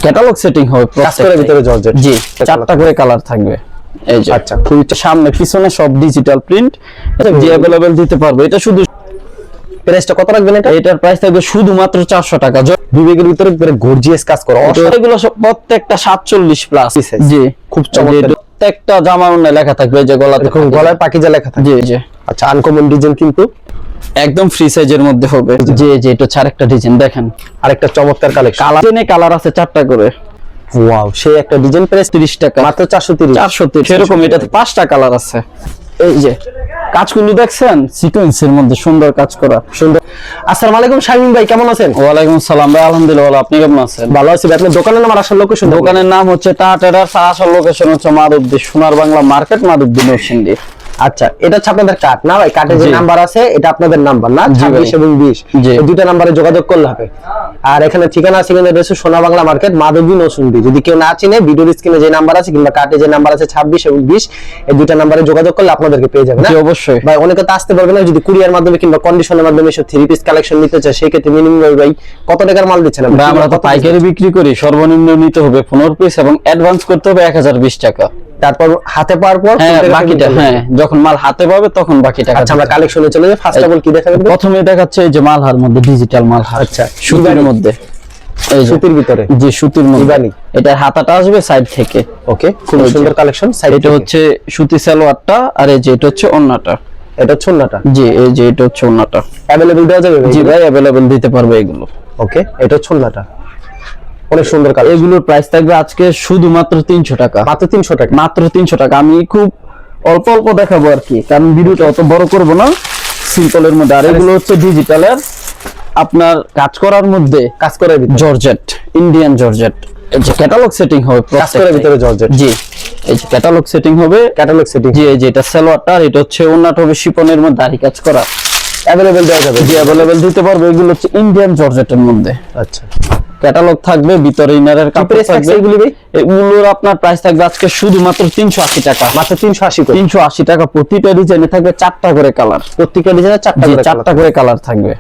Catalogue setting হবে কাস্টমারের ভিতরে জর্জেট। জি, চারটা করে কালার থাকবে। এই যে আচ্ছা, সামনে পিছনে সব ডিজিটাল প্রিন্ট, যে अवेलेबल দিতে পারবে। এটা শুধু প্রাইসটা কত রাখবেন এটা? এটার প্রাইস থাকবে শুধুমাত্র 400 টাকা। বিবেকের ভিতরে পুরো গর্জিয়াস কাজ করা, এগুলো সব প্রত্যেকটা 47 প্লাস। জি, খুব চমৎকার। প্রত্যেকটা জামার মধ্যে লেখা থাকবে, যে গলাতে দেখুন গলায় পাকিজা লেখা থাকবে। জি জি, আচ্ছা, আনকমন ডিজাইন কিন্তু একদম ফ্রি সাইজের মধ্যে হবে। জি জি, এটা হচ্ছে আরেকটা ডিজাইন, দেখেন আরেকটা চমৎকার কালেকশন। কালার আছে 4টা করে। ওয়াও, সেই একটা ডিজাইন। প্রাইস 30 টাকা মাত্র 430। 430 এরকম। এটাতে 5টা কালার আছে। এই যে কাজগুলো দেখছেন, সিকোয়েন্সের মধ্যে সুন্দর কাজ করা, সুন্দর। আসসালামু আলাইকুম শামীম ভাই, কেমন আছেন? ওয়ালাইকুম সালাম ভাই, আলহামদুলিল্লাহ ভালো। আপনি কেমন আছেন? ভালো আছি ভাই। আপনার দোকানের নাম আর আসল লোকেশন? দোকানের নাম হচ্ছে টাটা ট্রেডার্স, আর আসল লোকেশন হচ্ছে মাধবদী, সোনার বাংলা মার্কেট, মাধবদী নরসিংদী। আচ্ছা, এটা হচ্ছে আপনাদের কার্ড না ভাই? কার্ডে যে জি। নাম্বার আছে এটা আপনাদের নাম্বার না? 26 এবং 20 জি। এই দুইটা নাম্বারে যোগাযোগ করলে হবে। আর এখানে ঠিকানা আছে কিন্তু রয়েছে সোনা বাংলা মার্কেট, মাধবদী নরসিংদী। যদি কেউ না চিনে, ভিডিওর স্ক্রিনে যে নাম্বার আছে কিংবা কার্ডে যে নাম্বার আছে 26 এবং 20 এই দুইটা নাম্বারে যোগাযোগ করলে আপনাদেরকে পেয়ে যাবেন। জি অবশ্যই ভাই, অনেকে তো আসতে পারবে না, যদি কুরিয়ার মাধ্যমে কিংবা কন্ডিশনের মাধ্যমে এসব 3 পিস কালেকশন নিতে চায়, সেই ক্ষেত্রে মিনিমাম ভাই কত টাকার মাল দিচ্ছেন? ভাই আমরা তো পাইকারি বিক্রি করি, সর্বনিম্ন নিতে হবে 15 পিস এবং অ্যাডভান্স করতে হবে 1020 টাকা। তারপর হাতে পাওয়ার পর বাকিটা, হ্যাঁ যখন মাল হাতে পাবে তখন বাকি টাকা। আচ্ছা, আমরা কালেকশনে চলে যাই। ফার্স্ট অফ অল কি দেখাবেন? প্রথমে দেখাচ্ছে এই যে মালহার মধ্যে ডিজিটাল মালহার। আচ্ছা, সুতির মধ্যে, এই যে সুতির ভিতরে। জি সুতির মধ্যে। ইবানি। এটার হাতাটা আসবে সাইড থেকে। ওকে, খুব সুন্দর কালেকশন। সাইড এটা হচ্ছে সুতি সালোয়ারটা, আর এই যে এটা হচ্ছে ওন্নাটা। এটা হচ্ছে ওন্নাটা। জি, এই যে এটা হচ্ছে ওন্নাটা। अवेलेबल দেওয়া যাবে? জি ভাই, अवेलेबल দিতে পারবে এগুলো। ওকে, এটা হচ্ছে ওন্নাটা। অনেক সুন্দর কালেকশন। এগুলোর প্রাইস থাকবে আজকে শুধুমাত্র 300 টাকা। মাত্র 300 টাকা। মাত্র 300 টাকা। আমি খুব অল্প অল্প দেখাবো আর কি, কারণ ভিডিওটা অত বড় করব না, সিম্পলের মধ্যে। আর এগুলো হচ্ছে ডিজিটালের, আপনার কাজ করার মধ্যে, কাজ করার ভিতরে জর্জেট, ইন্ডিয়ান জর্জেট। এই যে ক্যাটালগ সেটিং হবে, কাজ করার ভিতরে জর্জেট। জি, এই যে ক্যাটালগ সেটিং হবে, ক্যাটালগ সেটিং। জি এই যে এটা সালোয়ারটা, আর এটা হচ্ছে ওন্নাটা হবে শিপনের মধ্যে আরি কাজ করা। अवेलेबल দেওয়া যাবে? জি अवेलेबल দিতে পারবে। এগুলো হচ্ছে ইন্ডিয়ান জর্জেটের মধ্যে। আচ্ছা, ক্যাটালগ থাকবে, ভিতরে ইনারের কাপড় থাকবে। এগুলি ভাই এগুলোর আপনার প্রাইস থাকবে আজকে শুধুমাত্র 380 টাকা। মাত্র 380 করে। 380 টাকা। প্রতিটা ডিজাইনে থাকবে 4টা করে কালার। প্রত্যেকটা ডিজাইনে 4টা করে 4টা করে কালার থাকবে।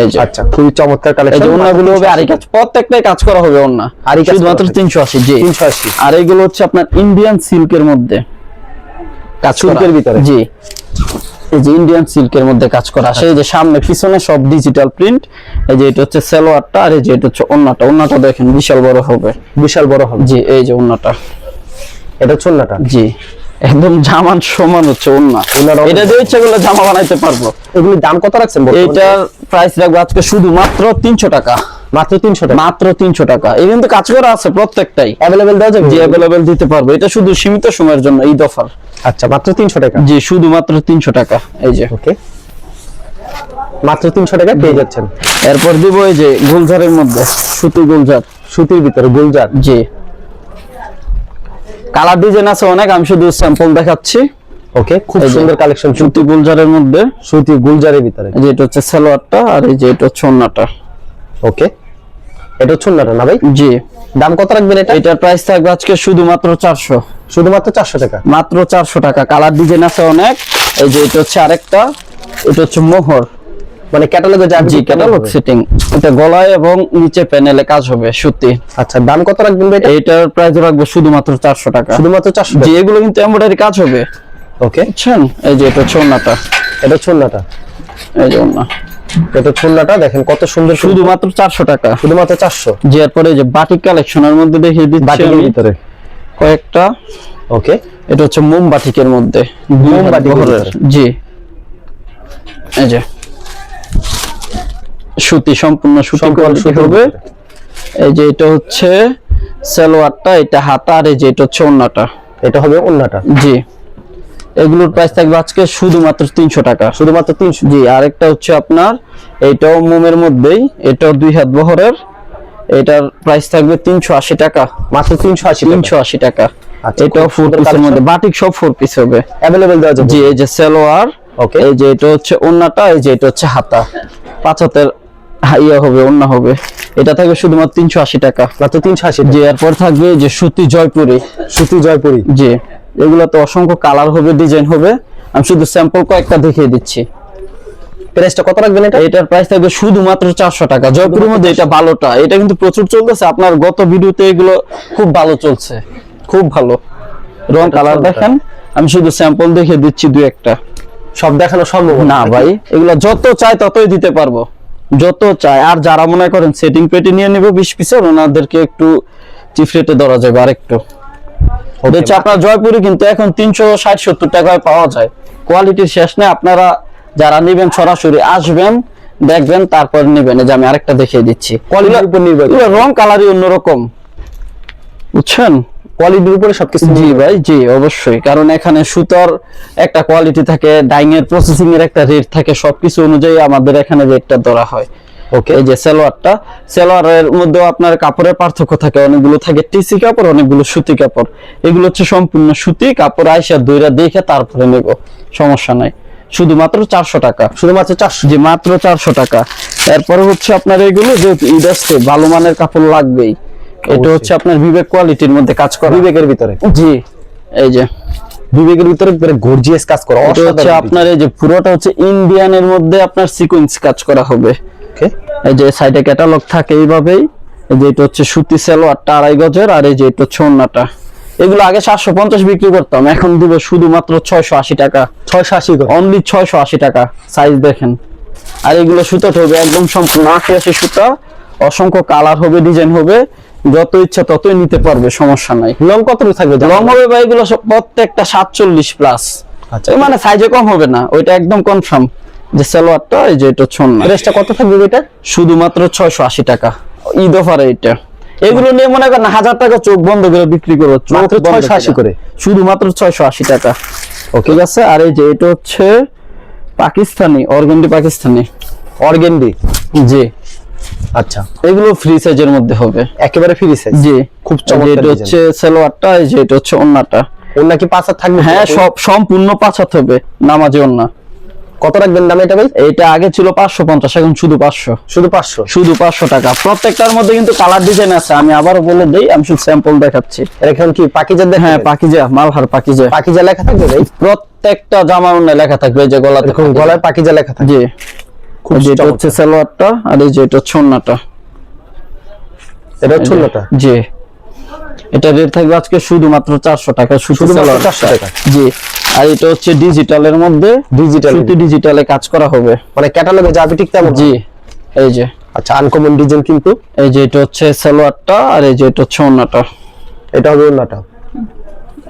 এই যে আচ্ছা, খুবই চমৎকার এই কালেকশন। যে ওন্নাগুলো হবে আরি কাজ, প্রত্যেকটাই কাজ করা হবে ওন্না। আরি কাজ শুধুমাত্র 380। জি 380। আর এগুলো হচ্ছে আপনার ইন্ডিয়ান সিল্কের মধ্যে কাজ করা। সিল্কের ভিতরে? জি, এই যে ইন্ডিয়ান সিল্কের মধ্যে কাজ করা। সেই যে সামনে পিছনে সব ডিজিটাল প্রিন্ট। এই যে এটা হচ্ছে সালোয়ারটা, আর এই যে এটা হচ্ছে ওন্নাটা। ওন্নাটা দেখেন বিশাল বড় হবে, বিশাল বড় হবে। জি এই যে ওন্নাটা। এটা হচ্ছে ওন্নাটা। জি, একদম জামান সমান হচ্ছে ওন্না। এটা দিয়ে ইচ্ছা করলে জামা বানাইতে পারবো। এগুলির দাম কত রাখছেন? এটার প্রাইস রাখবো আজকে শুধুমাত্র 300 টাকা। মাত্র 300 টাকা। মাত্র 300 টাকা। এই কিন্তু কাজ করা আছে প্রত্যেকটাই। अवेलेबल দেওয়া যাবে? জি अवेलेबल দিতে পারবো। এটা শুধু সীমিত সময়ের জন্য, ঈদ অফার। আচ্ছা, মাত্র 300 টাকা। জি শুধুমাত্র 300 টাকা। এই যে ওকে, মাত্র 300 টাকা পেয়ে যাচ্ছেন। এরপর দিব এই যে গুলজারের মধ্যে, সুতি গুলজার। সুতির ভিতরে গুলজার। জি, কালার ডিজাইন আছে অনেক, আমি শুধু স্যাম্পল দেখাচ্ছি। ওকে, খুব এই যে সুন্দর কালেকশন। সুতি গুলজারের মধ্যে। সুতি গুলজারের ভিতরে। এই যে এটা হচ্ছে সালোয়ারটা, আর এই যে এটা হচ্ছে ওন্নাটা। ওকে, এটা হচ্ছে ওন্নাটা না ভাই? জি, দাম কত রাখবেন এটা? এটার প্রাইস থাকবে আজকে শুধুমাত্র 400। শুধুমাত্র 400 টাকা। মাত্র 400 টাকা। কালার ডিজাইন আছে অনেক। এই যে এটা হচ্ছে আরেকটা, এটা হচ্ছে মোহর, মানে ক্যাটালগে যাবে? জি ক্যাটালগ সেটিং। এটা গলায় এবং নিচে প্যানেলে কাজ হবে সুতি। আচ্ছা, দাম কত রাখবেন ভাই? এটার প্রাইস রাখবো শুধুমাত্র 400 টাকা। শুধুমাত্র 400 জি, টাকা। এগুলো কিন্তু এমব্রয়ডারি কাজ হবে, ওকে, বুঝছেন? এই যে এটা হচ্ছে ওন্নাটা। এটা হচ্ছে ওন্নাটা। এই যে ওন্না, এটা হচ্ছে ওন্নাটা। দেখেন কত সুন্দর। শুধুমাত্র 400 টাকা। শুধুমাত্র 400। জি, এরপরে এই যে বাটিক কালেকশনের মধ্যে দেখিয়ে দিচ্ছি বাটিকের আমি ভিতরে কয়েকটা। ওকে, এটা হচ্ছে মোম বাটিকের মধ্যে, মোম বাটিকের বহরের। জি, এই যে সুতি, সম্পূর্ণ সুতি কোয়ালিটি হবে। এই যে এটা হচ্ছে সালোয়ারটা, এটা হাতা, আর এই যে এটা হচ্ছে ওন্নাটা। এটা হবে ওন্নাটা। জি, এগুলোর প্রাইস থাকবে আজকে শুধুমাত্র 300 টাকা। শুধুমাত্র 300। জি, আরেকটা হচ্ছে আপনার এটাও মোমের মধ্যেই, এটাও 2 হাত বহরের। এটার প্রাইস থাকবে 380 টাকা। মাত্র 380 টাকা। 380 টাকা। আচ্ছা, এটাও 4 পিসের মধ্যে, বাটিক সব 4 পিস হবে। अवेलेबल দেওয়া যাবে? জি, এই যে সালোয়ার, ওকে, এই যে এটা হচ্ছে ওন্নাটা, এই যে এটা হচ্ছে হাতা। 5 হাতের হাইয়া হবে, ওন্না হবে। এটা থাকবে শুধুমাত্র 380 টাকা। মাত্র 380। জি, এরপর থাকবে যে সুতি জয়পুরি। সুতি জয়পুরি। জি, এগুলো তো অসংখ্য কালার হবে, ডিজাইন হবে। আমি শুধু স্যাম্পল কয়েকটা দেখিয়ে দিচ্ছি। প্রাইসটা কত রাখবেন এটা? এটার প্রাইস থাকবে শুধুমাত্র 400 টাকা। জয়পুরের মধ্যে এটা ভালোটা, এটা কিন্তু প্রচুর চলতেছে। আপনার গত ভিডিওতে এগুলো খুব ভালো চলছে, খুব ভালো। রং কালার দেখেন, আমি শুধু স্যাম্পল দেখে দিচ্ছি দুই একটা, সব দেখানো সম্ভব না ভাই। এগুলো যত চাই ততই দিতে পারবো, যত চাই। আর যারা মনে করেন সেটিং পেটি নিয়ে নিব 20 পিসের, ওনাদেরকে একটু চিপ রেটে ধরা যাবে আরেকটু। হচ্ছে আপনার জয়পুরে কিন্তু এখন 360-70 টাকায় পাওয়া যায়, কোয়ালিটির শেষ নেই। আপনারা যারা নেবেন সরাসরি আসবেন, দেখবেন, তারপর নেবেন। এই যে আমি আরেকটা দেখিয়ে দিচ্ছি, কোয়ালিটির উপর নির্ভর করে। রং কালারই অন্যরকম, বুঝছেন? কোয়ালিটির উপরে সবকিছু। জি ভাই, জি অবশ্যই। কারণ এখানে সুতার একটা কোয়ালিটি থাকে, ডাইং এর প্রসেসিং এর একটা রেট থাকে, সবকিছু অনুযায়ী আমাদের এখানে রেটটা ধরা হয়। ওকে, এই যে সালোয়ারটা, সালোয়ারের মধ্যে আপনার কাপড়ের পার্থক্য থাকে, অনেকগুলো থাকে টিসি কাপড়, অনেকগুলো সুতি কাপড়। এগুলো হচ্ছে সম্পূর্ণ সুতি কাপড়, আইসা দইরা দেখে তারপরে নেব, সমস্যা নাই। শুধুমাত্র 400 টাকা, শুধুমাত্র 400। জি মাত্র 400 টাকা। এরপরে হচ্ছে আপনার এগুলো যেহেতু ঈদ আসছে, ভালো মানের কাপড় লাগবেই। এটা হচ্ছে আপনার বিবেক কোয়ালিটির মধ্যে কাজ করা। বিবেকের ভিতরে? জি, এই যে বিবেকের ভিতরে গর্জিয়াস কাজ করা। এটা হচ্ছে আপনার এই যে পুরোটা হচ্ছে ইন্ডিয়ানের মধ্যে আপনার সিকোয়েন্স কাজ করা হবে। ওকে, এই যে সাইডে ক্যাটালগ থাকে এইভাবেই। এই যে এটা হচ্ছে সুতি সালোয়ারটা 2.5 গজের, আর এই যে এটা হচ্ছে ওড়নাটা। এগুলো আগে 750 বিক্রি করতাম, এখন দিব শুধুমাত্র 680 টাকা। 680 করে? অনলি 680 টাকা। সাইজ দেখেন। আর এগুলো সুতাটা হবে একদম সম্পূর্ণ 88 সুতা, অসংখ্য কালার হবে, ডিজাইন হবে, যত ইচ্ছা ততই নিতে পারবে, সমস্যা নাই। লং কতটুকু থাকবে? লং হবে ভাই এগুলো সব প্রত্যেকটা 47 প্লাস। আচ্ছা, মানে সাইজে কম হবে না, ওইটা একদম কনফার্ম। যে সালোয়ারটা, এই যে এটা ছন্না, প্রাইসটা কত থাকবে এটা? শুধুমাত্র 680 টাকা। ঈদ অফারে এটা। এগুলো নিয়ে মনে করেন 1000 টাকা চোখ বন্ধ করে বিক্রি করো, মাত্র 680 করে, শুধুমাত্র 680 টাকা। ঠিক আছে। আর এই যে এটা হচ্ছে পাকিস্তানি অর্গেন্ডি, পাকিস্তানি অর্গেন্ডি। জি, আচ্ছা, এগুলো ফ্রি সাইজের মধ্যে হবে, একেবারে ফ্রি সাইজ। জি, খুব চমৎকার। এটা হচ্ছে সালোয়ারটা, এই যে এটা হচ্ছে ওড়নাটা। ওড়না কি 5 হাত থাকবে? হ্যাঁ, সব সম্পূর্ণ 5 হাত হবে, নামাজি ওড়না। কত রাখবেন দাম এটা ভাই? এটা আগে ছিল 550, এখন শুধু 500। শুধু 500? শুধু 500 টাকা। প্রত্যেকটার মধ্যে কিন্তু কালার ডিজাইন আছে, আমি আবারও বলে দেই, আমি শুধু স্যাম্পল দেখাচ্ছি। এখন কি পাকিজা দেখেন? হ্যাঁ, পাকিজা, মালহার পাকিজা। পাকিজা লেখা থাকবে ভাই? প্রত্যেকটা জামার ওড়নায় লেখা থাকবে, এই যে গলাতে গলায় পাকিজা লেখা থাকবে। জি, খুব যেটা হচ্ছে সালোয়ারটা, আর এই যে এটা হচ্ছে ওড়নাটা। এটা হচ্ছে ওড়নাটা? জি, এটা রেট থাকবে আজকে শুধুমাত্র 400 টাকা। শুধুমাত্র 400 টাকা? জি। আর এটা হচ্ছে ডিজিটালের মধ্যে, ডিজিটালে কাজ করা হবে, মানে ক্যাটালগে যাবে ঠিক তেমন? জি, এই যে। আচ্ছা, আনকমন ডিজাইন কিন্তু। এই যে এটা হচ্ছে সালোয়ারটা, আর এই যে এটা হচ্ছে ওড়নাটা। এটা হবে ওড়নাটা?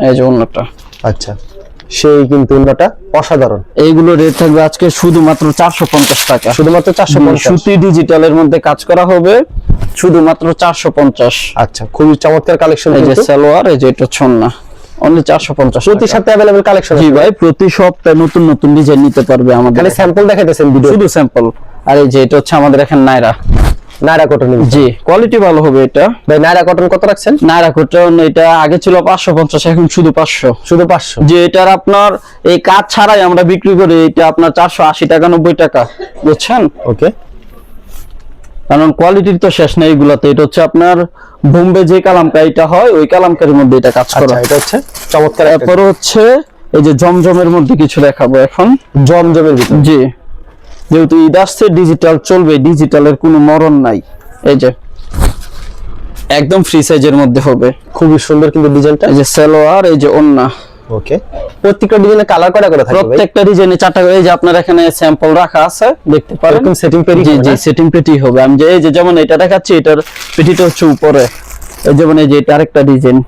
এই যে ওড়নাটা। আচ্ছা, সেই কিন্তু ওড়নাটা অসাধারণ। এইগুলো রেট থাকবে আজকে শুধুমাত্র 450 টাকা। শুধুমাত্র 450? সুতি ডিজিটালের মধ্যে কাজ করা হবে, শুধুমাত্র 450। আচ্ছা, খুবই চমৎকার কালেকশন। এই যে সালোয়ার, এই যে এটা ওড়না, অনলি 450। প্রতি সপ্তাহে अवेलेबल কালেকশন? জি ভাই, প্রতি সপ্তাহে নতুন নতুন ডিজাইন নিতে পারবে আমাদের। খালি স্যাম্পল দেখাইতেছেন ভিডিও? শুধু স্যাম্পল। আর এই যে এটা হচ্ছে আমাদের এখানে নায়রা। নায়রা কটন? জি, কোয়ালিটি ভালো হবে এটা। ভাই নায়রা কটন কত রাখছেন? নায়রা কটন এটা আগে ছিল 550, এখন শুধু 500। শুধু 500? যে এটার আপনার এই কাজ ছাড়াই আমরা বিক্রি করি, এটা আপনার 480 টাকা, 90 টাকা, বুঝছেন? ওকে, কারণ কোয়ালিটির তো শেষ নেই এগুলাতে। এটা হচ্ছে আপনার বোম্বে যে কালামকারিটা হয়, ওই কালামকারির মধ্যে এটা কাজ করা। এটা হচ্ছে চমৎকার। এরপর হচ্ছে এই যে জমজমের মধ্যে কিছু দেখাবো এখন। জমজমের ভিতর? জি, যেহেতু ঈদ আসছে, ডিজিটাল চলবে, ডিজিটালের কোনো মরণ নাই। এই যে একদম ফ্রি সাইজের মধ্যে হবে, খুবই সুন্দর কিন্তু ডিজাইনটা। এই যে সালোয়ার, এই যে ওড়না। ওকে, প্রত্যেকটা ডিজাইনে কালার করা থাকবে? প্রত্যেকটা ডিজাইনে 4টা করে। এই যে আপনার এখানে স্যাম্পল রাখা আছে, দেখতে পারেন। এরকম সেটিং পেটি? জি জি, সেটিং পেটি হবে। আমি যে এই যে যেমন এটা দেখাচ্ছি, এটার পেটিটা হচ্ছে উপরে, এই যেমন এই যে এটা আরেকটা ডিজাইন।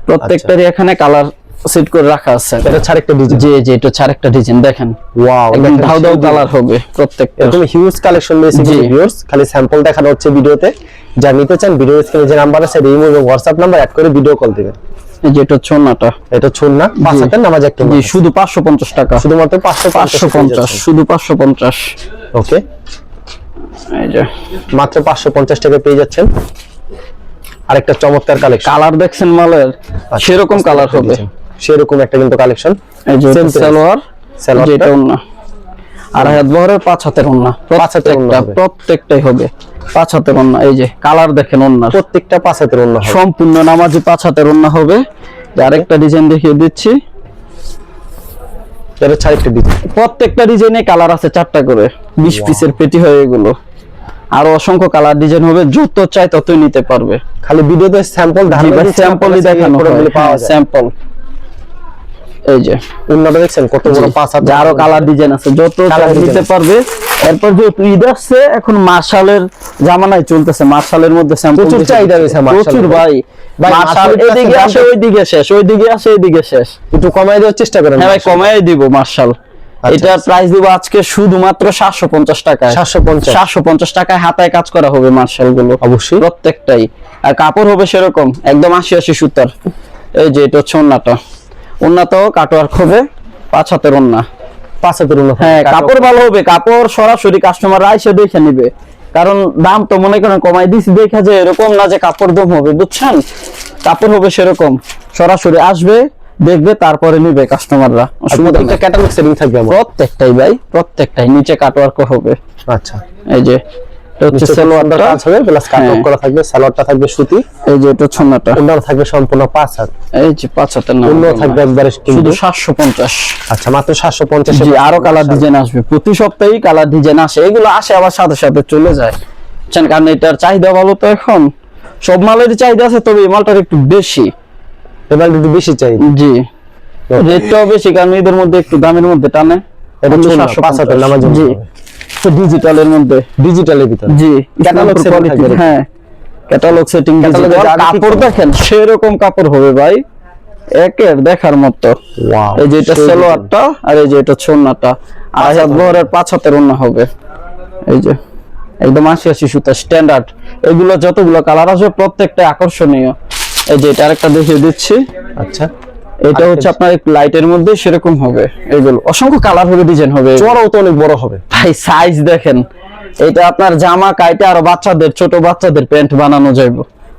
প্রত্যেকটারই এখানে কালার সেট করে রাখা আছে। এটা ছাড় একটা ডিজাইন? জি জি, এটা ছাড় একটা ডিজাইন দেখেন। ওয়াও, একদম ধাও ধাও কালার হবে প্রত্যেকটা। একদম হিউজ কালেকশন রয়েছে ভিউয়ার্স। খালি স্যাম্পল দেখানো হচ্ছে ভিডিওতে। যা নিতে চান ভিডিওর স্ক্রিনে যে নাম্বার আছে, ইমো এবং হোয়াটসঅ্যাপ নাম্বার অ্যাড করে ভিডিও কল দিবেন। এই যে এটা হচ্ছে ওড়নাটা। এটা ছন্না 5 হাতের নামাজ একটা? জি, শুধু 550 টাকা। শুধুমাত্র 550? শুধু 550। ওকে, এই যে মাত্র 550 টাকা পেয়ে যাচ্ছেন। আরেকটা চমৎকার কালেকশন। কালার দেখছেন মালের, সেরকম কালার হবে, সেরকম একটা কিন্তু কালেকশন। এই যে সালোয়ার, যেটা ওড়না। আর হাত বহরের 5 হাতের ওড়না, 5 হাতের ওড়না প্রত্যেকটাই হবে 5 হাতের ওড়না। এই যে কালার দেখেন ওড়না, প্রত্যেকটা 5 হাতের ওড়না হবে, সম্পূর্ণ নামাজি 5 হাতের ওড়না হবে। আরেকটা ডিজাইন দেখিয়ে দিচ্ছি। এটা হচ্ছে আরেকটা ডিজাইন। প্রত্যেকটা ডিজাইনে কালার আছে 4টা করে, 20 পিসের পেটি হয় এগুলো। আরো অসংখ্য কালার ডিজাইন হবে, যত চাই ততই নিতে পারবে। খালি ভিডিওতে স্যাম্পল স্যাম্পলই দেখানো পাওয়া যায়। স্যাম্পল। এই যে উন্নত দেখছেন কত বড় 5 হাত, আরো কালার ডিজাইন আছে, যত চাই নিতে পারবে। এরপর যে ঈদ আসছে, এখন মার্শালের জামানায় চলতেছে, মার্শালের মধ্যে স্যাম্পল প্রচুর চাহিদা রয়েছে প্রচুর ভাই। মার্শাল এদিকে আসে ওইদিকে শেষ, ওইদিকে আসে এইদিকে শেষ। একটু কমাই দেওয়ার চেষ্টা করেন। হ্যাঁ ভাই, কমাই দিব মার্শাল। এটার প্রাইস দিব আজকে শুধুমাত্র 750 টাকায়। 750 টাকায় হাতায় কাজ করা হবে মার্শাল গুলো, অবশ্যই প্রত্যেকটাই। আর কাপড় হবে সেরকম একদম 80 সুতার। এই যে এটা হচ্ছে ওন্নাটা, ওন্নাটাও কাটওয়ার্ক হবে, 5 হাতের ওন্না। 5 হাতের ওন্না। হ্যাঁ, কাপড় ভালো হবে, কাপড় সরাসরি কাস্টমার এসে দেখে নেবে। কারণ দাম তো মনে করেন কমাই দিছি দেখা যায়, এরকম না যে কাপড় দাম হবে, বুঝছেন? কাপড় হবে সেরকম, সরাসরি আসবে দেখবে তারপরে নিবে কাস্টমাররা। একটা ক্যাটালগ সেটিং থাকবে আমার প্রত্যেকটাই ভাই, প্রত্যেকটাই নিচে কাটওয়ার্ক হবে। আচ্ছা, এই যে এটা হচ্ছে সালোয়ারটা কাজ হবে, প্লাস কাটওয়ার্ক করা থাকবে, সালোয়ারটা থাকবে সুতি। এই যে এটা ছন্নাটা, ওন্না থাকবে সম্পূর্ণ 5 হাত। এই যে 5 হাতের না, ওন্না থাকবে একবারে শুধু 750। আচ্ছা, মাত্র 750 জি, আরো কালার ডিজাইন আসবে, প্রতি সপ্তাহেই কালার ডিজাইন আসে। এগুলো আসে আবার সাথে সাথে চলে যায়, বুঝছেন? কারণ এটার চাহিদা ভালো তো, এখন সব মালেরই চাহিদা আছে, তবে এই মালটার একটু বেশি, এবার একটু বেশি চাই। জি, রেটটাও বেশি, কারণ এদের মধ্যে একটু দামের মধ্যে টানে। এটা 5 হাতের নামাজ। জি, তো ডিজিটালের মধ্যে, ডিজিটালের ভিতর। জি, ক্যাটালগ কোয়ালিটি। হ্যাঁ, ক্যাটালগ সেটিং। কাপড় দেখেন সেরকম কাপড় হবে ভাই, একের দেখার মতো। ওয়াও, এই যে এটা সালোয়ারটা, আর এই যে এটা ওন্নাটা, 2.5 হাত বহরের 5 হাতের ওন্না হবে। এই যে একদম 80 সুতা স্ট্যান্ডার্ড। এগুলো যতগুলো কালার আসবে প্রত্যেকটা আকর্ষণীয়। এই যে এটা আরেকটা দেখিয়ে দিচ্ছি। আচ্ছা, এটা হচ্ছে আপনার একটু লাইটের মধ্যে সেরকম হবে। এগুলো অসংখ্য কালার হবে, ডিজাইন হবে, চড়াও তো অনেক বড় হবে ভাই। সাইজ দেখেন, এটা আপনার জামা কাইটে আরো বাচ্চাদের, ছোট বাচ্চাদের প্যান্ট বানানো যাবে,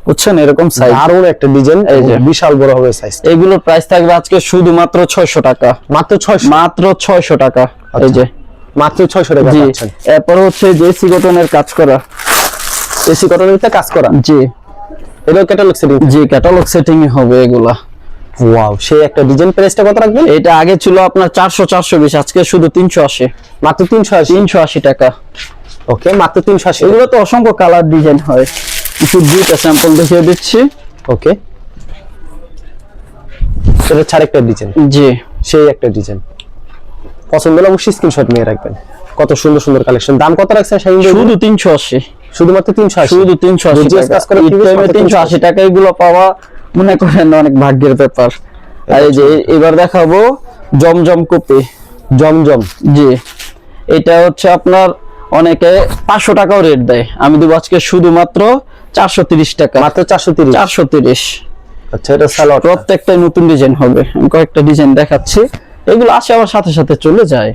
বুঝছেন? এরকম সাইজ, দারুণ একটা ডিজাইন, এই যে বিশাল বড় হবে সাইজ। এগুলোর প্রাইস থাকবে আজকে শুধুমাত্র 600 টাকা। মাত্র 600, মাত্র 600 টাকা। এই যে মাত্র 600 টাকা জি। পাচ্ছেন। এরপর হচ্ছে জেসি কটনের কাজ করা, এসি কটনের ভিতরে কাজ করা। জি, এটা ক্যাটালগ সেটিং। জি, ক্যাটালগ সেটিং এ হবে এগুলা। ওয়াও, সেই একটা ডিজাইন। প্রাইসটা কত রাখবেন? এটা আগে ছিল আপনার 400-420, আজকে শুধু 380। মাত্র 380 টাকা। ওকে, মাত্র 380। এগুলো তো অসংখ্য কালার ডিজাইন হয়, কিছু দুইটা স্যাম্পল দেখিয়ে দিচ্ছি। ওকে, এটা ছাড় একটা ডিজাইন। জি, সেই একটা ডিজাইন পছন্দ হলে অবশ্যই স্ক্রিনশট নিয়ে রাখবেন। কত সুন্দর সুন্দর কালেকশন। দাম কত রাখছেন শাহিন ভাই? শুধু 380, শুধুমাত্র 380, শুধু 380 টাকা। এই টাইমে 380 টাকা এগুলো পাওয়া মনে করেন অনেক ভাগ্যের ব্যাপার। আর এই যে এবার দেখাবো জমজম কপি। জমজম, জি, এটা হচ্ছে আপনার অনেকে 500 টাকাও রেট দেয়, আমি দেবো আজকে শুধুমাত্র 430 টাকা। মাত্র 430। 430। আচ্ছা, এটা সালোয়ার। প্রত্যেকটাই নতুন ডিজাইন হবে, আমি কয়েকটা ডিজাইন দেখাচ্ছি। এগুলো আসে আবার সাথে সাথে চলে যায়।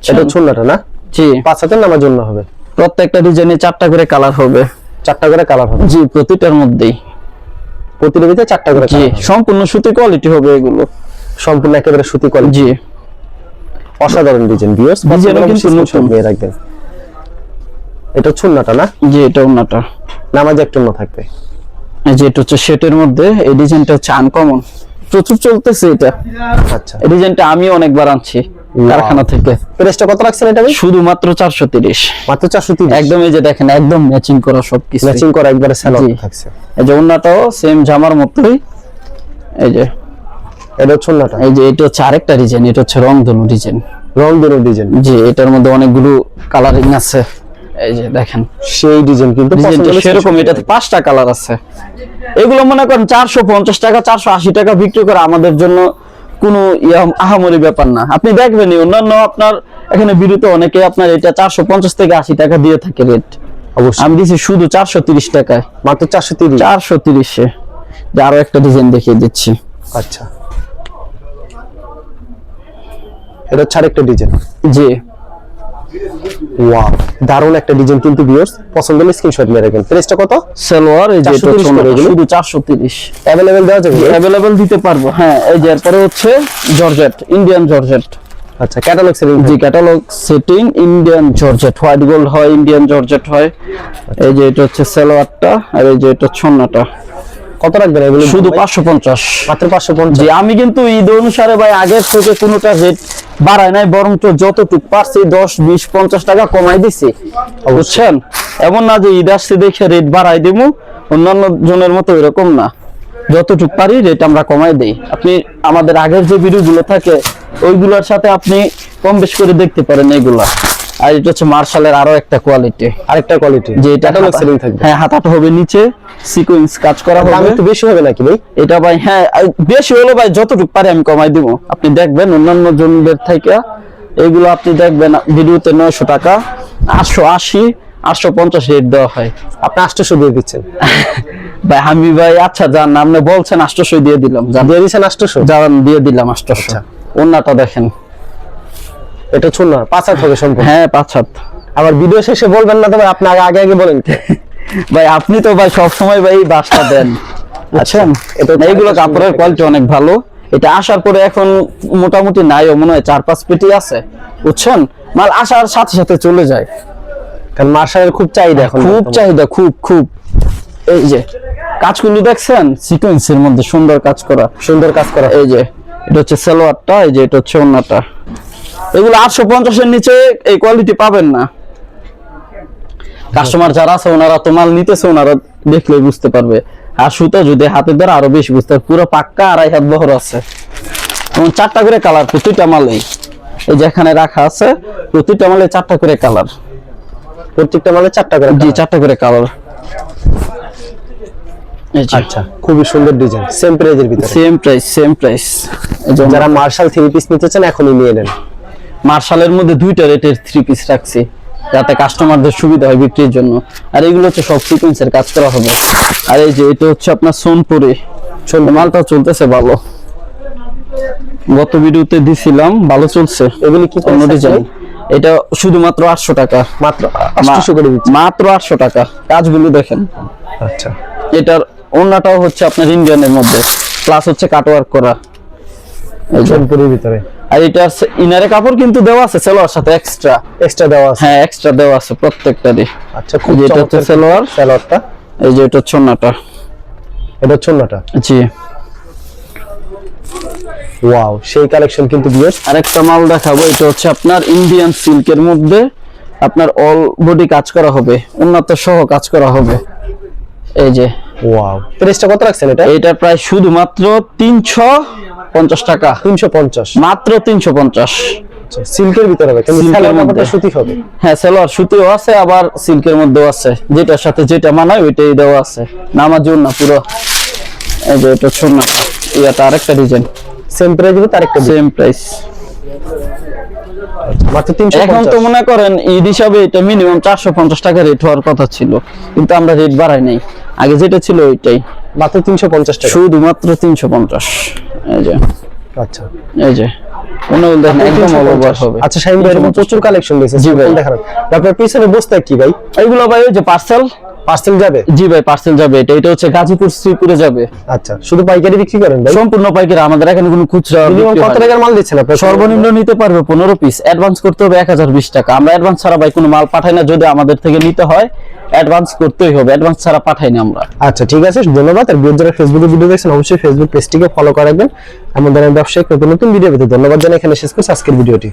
এটা ছোটটা না? জি, 5 হাতের নামার জন্য হবে। প্রত্যেকটা ডিজাইনে 4টা করে কালার হবে। 4টা করে কালার হবে। জি, প্রতিটার মধ্যেই, প্রতিটার ভিতরে 4টা করে জি, কালার হবে। সম্পূর্ণ সুতি কোয়ালিটি হবে এগুলো, সম্পূর্ণ একেবারে সুতি কোয়ালিটি। জি, অসাধারণ ডিজাইন। ভিউয়ার্স, ডিজাইনও কিন্তু নতুন। নিয়ে রাখবেন। এটা ছোটটা না? জি, এটা ওন্নাটা, নামাজ একটা অন্য থাকবে। এই যে এটা হচ্ছে সেটের মধ্যে, এই ডিজাইনটা হচ্ছে আনকমন, প্রচুর চলতেছে এটা। আচ্ছা, এই ডিজাইনটা আমিও অনেকবার আনছি কারখানা থেকে। প্রাইসটা কত রাখছেন এটা ভাই? শুধুমাত্র 430। মাত্র 430। একদম এই যে দেখেন, একদম ম্যাচিং করা সবকিছু, ম্যাচিং করা একবারে সালোয়ার জি। থাকছে। এই যে ওন্নাটাও সেম জামার মতোই। এই যে এটা ছোটটা। এই যে এটা হচ্ছে আরেকটা ডিজাইন, এটা হচ্ছে রংধনু ডিজাইন। রংধনু ডিজাইন। জি, এটার মধ্যে অনেকগুলো কালারিং আছে। এই যে দেখেন সেই ডিজাইন, কিন্তু ডিজাইনটা সেরকম, এটাতে 5টা কালার আছে। এগুলো মনে করেন 450 টাকা 480 টাকা বিক্রি করে আমাদের জন্য কোনো আহামরি ব্যাপার না। আপনি দেখবেন অন্যান্য আপনার এখানে ভিডিওতে অনেকে আপনার এটা 450 থেকে 80 টাকা দিয়ে থাকে রেট। অবশ্যই আমি দিছি শুধু 430 টাকায়। মাত্র 430। 430 এ আরো একটা ডিজাইন দেখিয়ে দিচ্ছি। আচ্ছা, এটা ছাড় একটা ডিজাইন। জি, ওয়াও, দারুণ একটা ডিজাইন কিন্তু ভিউয়ার্স, পছন্দ হলে স্ক্রিনশট নিয়ে রাখবেন। প্রাইসটা কত? সালোয়ার এই যে 430 করে এগুলো? শুধু 430। अवेलेबल দেওয়া যাবে? अवेलेबल দিতে পারবো, হ্যাঁ। এই যে এরপরে হচ্ছে জর্জেট, ইন্ডিয়ান জর্জেট। আচ্ছা, ক্যাটালগ সেটিং। জি, catalogue setting Indian georgette, white gold হয়, ইন্ডিয়ান জর্জেট হয়। এই যে এটা হচ্ছে সালোয়ারটা, আর এই যে এটা ছন্নাটা। কত রাখবেন এগুলো? শুধু 550। মাত্র 550। জি, আমি কিন্তু ঈদ অনুসারে ভাই আগের থেকে কোনোটা রেট বাড়ায় নাই, বরঞ্চ যতটুকু পারছি 10 20 50 টাকা কমাই দিছি, বুঝছেন? এমন না যে ঈদ আসছে দেখে রেট বাড়াই দেবো, অন্যান্য জনের মতো এরকম না, যতটুকু পারি রেট আমরা কমাই দেই। আপনি আমাদের আগের যে ভিডিওগুলো থাকে ওইগুলোর সাথে আপনি কম বেশ করে দেখতে পারেন এগুলা। আর এটা হচ্ছে মার্শালের আরো একটা কোয়ালিটি, আরেকটা কোয়ালিটি, যে এটা সেলিং থাকবে। হ্যাঁ, হাতাটা হবে নিচে সিকোয়েন্স কাজ করা দাম হবে। একটু বেশি হবে নাকি ভাই? এটা ভাই হ্যাঁ বেশি হলো ভাই, যতটুকু পারি আমি কমাই দিব। আপনি দেখবেন অন্যান্য জনদের থেকে এগুলো আপনি দেখবেন ভিডিওতে 900 টাকা, 880 850 রেট দেওয়া হয়, আপনি 800 দিয়ে দিচ্ছেন ভাই আমি ভাই আচ্ছা যান আপনি বলছেন 800 দিয়ে দিলাম, যান দিয়ে দিচ্ছেন 800? যান দিয়ে দিলাম 800। আচ্ছা। ওন্নাটা দেখেন, এটা শুন না 5 হাত হবে সম্পূর্ণ। হ্যাঁ 5 হাত। আবার ভিডিও শেষে বলবেন না তো ভাই, আপনি আগে আগে বলেন। ভাই আপনি তো ভাই সব সময় ভাই এই বাসটা দেন, আচ্ছা এইগুলো কাপড়ের কোয়ালিটি অনেক ভালো। এটা আসার পরে এখন মোটামুটি নাইও মনে হয় 4-5 পেটি আছে, বুঝছেন? মাল আসার সাথে সাথে চলে যায়, কারণ মার্শালের খুব চাহিদা এখন, খুব চাহিদা, খুব খুব। এই যে কাজগুলো দেখছেন সিকোয়েন্সের মধ্যে সুন্দর কাজ করা, সুন্দর কাজ করা। এই যে এটা হচ্ছে সালোয়ারটা, এই যে এটা হচ্ছে ওন্নাটা। এগুলো 850 এর নিচে এই কোয়ালিটি পাবেন না। কাস্টমার যারা আছে ওনারা তো মাল নিতেছে, ওনারা দেখলে বুঝতে পারবে। আর সুতা যদি হাতে ধরে আরো বেশি বুঝতে পারবে, পুরো পাক্কা 2.5 হাত বহর আছে। এবং 4টা করে কালার প্রতিটা মালেই, এই যে এখানে রাখা আছে প্রতিটা মালে 4টা করে কালার, প্রত্যেকটা মালে 4টা করে। জি 4টা করে কালার। আচ্ছা, খুবই সুন্দর ডিজাইন, সেম প্রাইজের ভিতরে, সেম প্রাইস সেম প্রাইস। যারা মার্শাল 3 পিস নিতে চান এখনই নিয়ে নেন। মার্শালের মধ্যে 2টা রেটের 3 পিস রাখছি যাতে কাস্টমারদের সুবিধা হয় বিক্রির জন্য। আর এগুলো হচ্ছে সব সিকোয়েন্সের কাজ করা হবে। আর এই যে এটা হচ্ছে আপনার সোনপুরি, মালটা চলতেছে ভালো, গত ভিডিওতে দিছিলাম, ভালো চলছে। এগুলি কি অন্য ডিজাইন, এটা শুধুমাত্র 800 টাকা, মাত্র 800 করে দিচ্ছি, মাত্র 800 টাকা। কাজগুলো দেখেন। আচ্ছা, এটার ওন্নাটাও হচ্ছে আপনার ইন্ডিয়ানের মধ্যে, প্লাস হচ্ছে কাটওয়ার্ক করা সোনপুরির ভিতরে। আর এটার ইনারে কাপড় কিন্তু দেওয়া আছে সেলোয়ার সাথে এক্সট্রা দেওয়া আছে। হ্যাঁ এক্সট্রা দেওয়া আছে প্রত্যেকটারই। আচ্ছা, খুব এটা হচ্ছে সালোয়ারটা, এই যে এটা হচ্ছে ওন্নাটা, এটা হচ্ছে ওন্নাটা। জি ওয়াও, সেই কালেকশন কিন্তু ভিউয়ার্স। আরেকটা মাল দেখাবো, এটা হচ্ছে আপনার ইন্ডিয়ান সিল্কের মধ্যে আপনার অল বডি কাজ করা হবে, উন্নত সহ কাজ করা হবে। এই যে ওয়াও, প্রাইসটা কত রাখছেন এটা? এটা প্রায় শুধুমাত্র 350 টাকা, 350, মাত্র 350। সিল্কের ভিতরে হবে, কিন্তু সিল্কের সালোয়ার মধ্যে কাপড়টা সুতি হবে। হ্যাঁ সালোয়ার সুতিও আছে, আবার সিল্কের মধ্যেও আছে, যেটার সাথে যেটা মানায় ওইটাই দেওয়া আছে, নামাজুন না পুরো। এই যে এটা হচ্ছে না, এটা আরেকটা ডিজাইন, সেম প্রাইস হবে, তার একটা সেম প্রাইস, মাত্র 350। এখন তো মনে করেন ঈদ হিসাবে এটা মিনিমাম 450 টাকা রেট হওয়ার কথা ছিল, কিন্তু আমরা রেট বাড়াই নাই, আগে যেটা ছিল ওইটাই, মাত্র 350 টাকা, শুধুমাত্র 350। এই যে আচ্ছা, এই যে ওনাগুলো দেখেন একদম অলওভার হবে। আচ্ছা শাহিন ভাই, এরকম প্রচুর কালেকশন দিয়েছে, জি ভাই। দেখান। তারপর পিছনে বস্তা কি ভাই? এইগুলো ভাই ওই যে পার্সেল যাবে? জি ভাই পার্সেল যাবে, এটা হচ্ছে গাজীপুর শ্রীপুরে যাবে। আচ্ছা, শুধু পাইকারি বিক্রি করেন ভাই? সম্পূর্ণ পাইকারি, আমাদের এখানে কোনো খুচরা মিনিমাম কত টাকার মাল দিচ্ছেন আপনি? সর্বনিম্ন নিতে পারবে 15 পিস, অ্যাডভান্স করতে হবে 1020 টাকা। আমরা অ্যাডভান্স ছাড়া ভাই কোনো মাল পাঠাই না, যদি আমাদের থেকে নিতে হয় অ্যাডভান্স করতেই হবে, অ্যাডভান্স ছাড়া পাঠাই না আমরা। আচ্ছা ঠিক আছে, ধন্যবাদ। আর যারা ফেসবুকে ভিডিও দেখছেন অবশ্যই ফেসবুক পেজটিকে ফলো করে রাখবেন। এমন ধরনের ব্যবসায়িক নতুন নতুন ভিডিও পেতে ধন্যবাদ জানাই এখানে শেষ করছি আজকের ভিডিওটি।